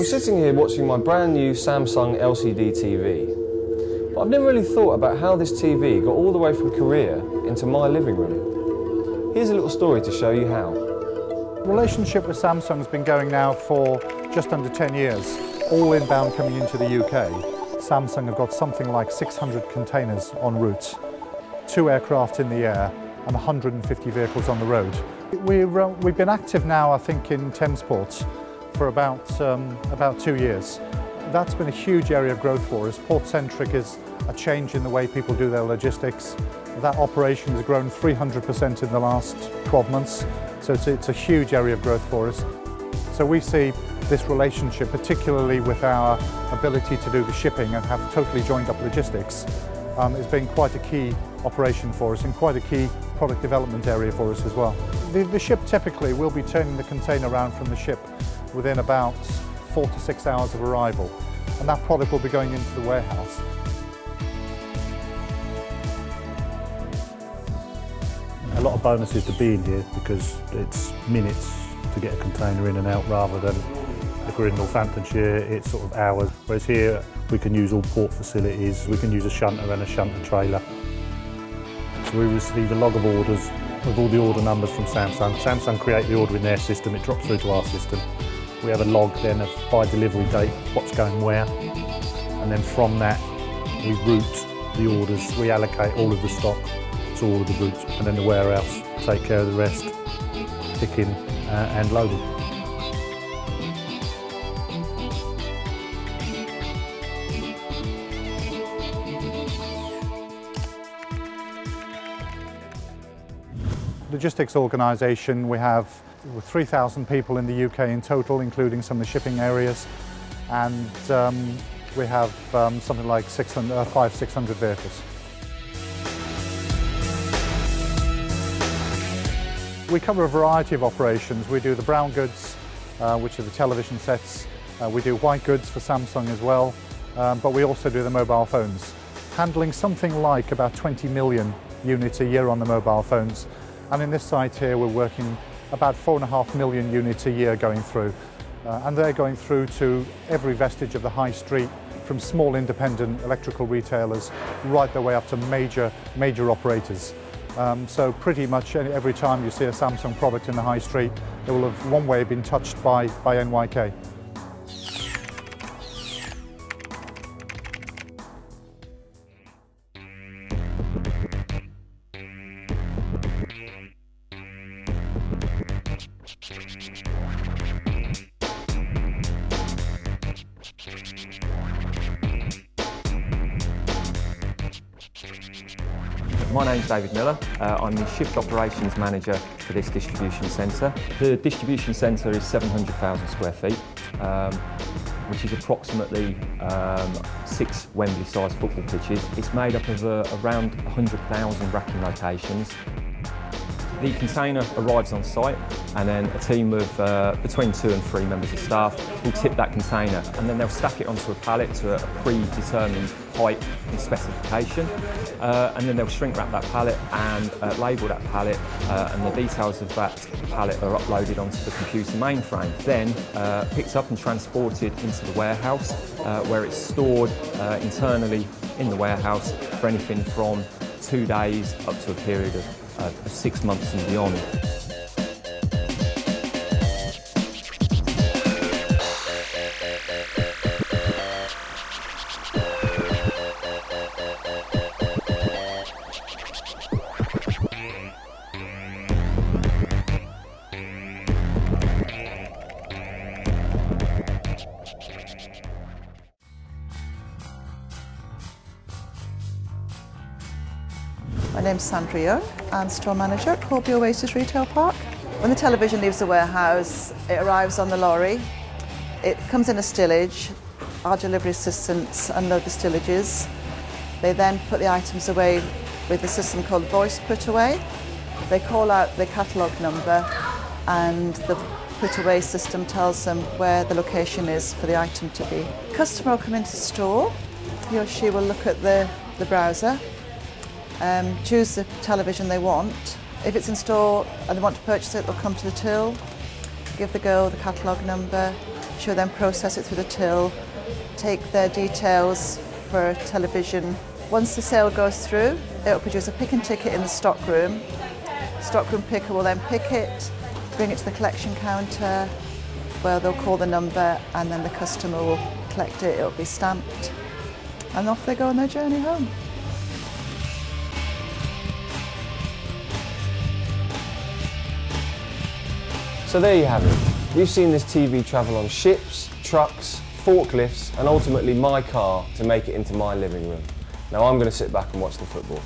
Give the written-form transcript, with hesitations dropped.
sitting here watching my brand new Samsung LCD TV, but I've never really thought about how this TV got all the way from Korea into my living room. Here's a little story to show you how. The relationship with Samsung has been going now for just under 10 years. All inbound coming into the UK, Samsung have got something like 600 containers en route, 2 aircraft in the air and 150 vehicles on the road. We've been active now, I think, in Thames ports for about 2 years. That's been a huge area of growth for us. Port-centric is a change in the way people do their logistics. That operation has grown 300% in the last 12 months, so it's a huge area of growth for us. So we see this relationship, particularly with our ability to do the shipping and have totally joined up logistics, as being quite a key operation for us and quite a key product development area for us as well. The ship typically will be turning the container around from the ship within about 4 to 6 hours of arrival, and that product will be going into the warehouse. A lot of bonuses to being here because it's minutes to get a container in and out, rather than if we're in Northamptonshire it's sort of hours. Whereas here we can use all port facilities, we can use a shunter and a shunter trailer. So we receive a log of orders with all the order numbers from Samsung. Samsung create the order in their system, it drops through to our system. We have a log then of by delivery date, what's going where, and then from that we route the orders, we allocate all of the stock to all of the routes, and then the warehouse take care of the rest, picking and loading. Logistics organisation, we have 3,000 people in the UK in total, including some of the shipping areas, and we have something like 500–600 vehicles. We cover a variety of operations. We do the brown goods, which are the television sets. We do white goods for Samsung as well, but we also do the mobile phones, handling something like about 20 million units a year on the mobile phones. And in this site here, we're working about 4.5 million units a year going through. And they're going through to every vestige of the high street, from small independent electrical retailers right the way up to major operators. So pretty much every time you see a Samsung product in the high street, it will have one way been touched by NYK. My name's David Miller. I'm the Shift Operations Manager for this distribution centre. The distribution centre is 700,000 square feet, which is approximately 6 Wembley-sized football pitches. It's made up of around 100,000 racking locations. The container arrives on site, and then a team of between 2 and 3 members of staff will tip that container, and then they'll stack it onto a pallet to a predetermined height and specification, and then they'll shrink wrap that pallet and label that pallet, and the details of that pallet are uploaded onto the computer mainframe. Then picked up and transported into the warehouse, where it's stored internally in the warehouse for anything from 2 days up to a period of 6 months and beyond. My name's Sandra Young, I'm Store Manager at Corby Oasis Retail Park. When the television leaves the warehouse, it arrives on the lorry. It comes in a stillage. Our delivery assistants unload the stillages. They then put the items away with a system called Voice Put Away. They call out the catalogue number, and the put away system tells them where the location is for the item to be. The customer will come into the store. He or she will look at the browser, choose the television they want. If it's in store and they want to purchase it, they'll come to the till. give the girl the catalogue number, she'll then process it through the till, take their details for television. Once the sale goes through, it'll produce a pick and ticket in the stockroom. Stockroom picker will then pick it, bring it to the collection counter, where they'll call the number and then the customer will collect it, it'll be stamped, and off they go on their journey home. So there you have it. You've seen this TV travel on ships, trucks, forklifts, and ultimately my car to make it into my living room. Now I'm going to sit back and watch the football.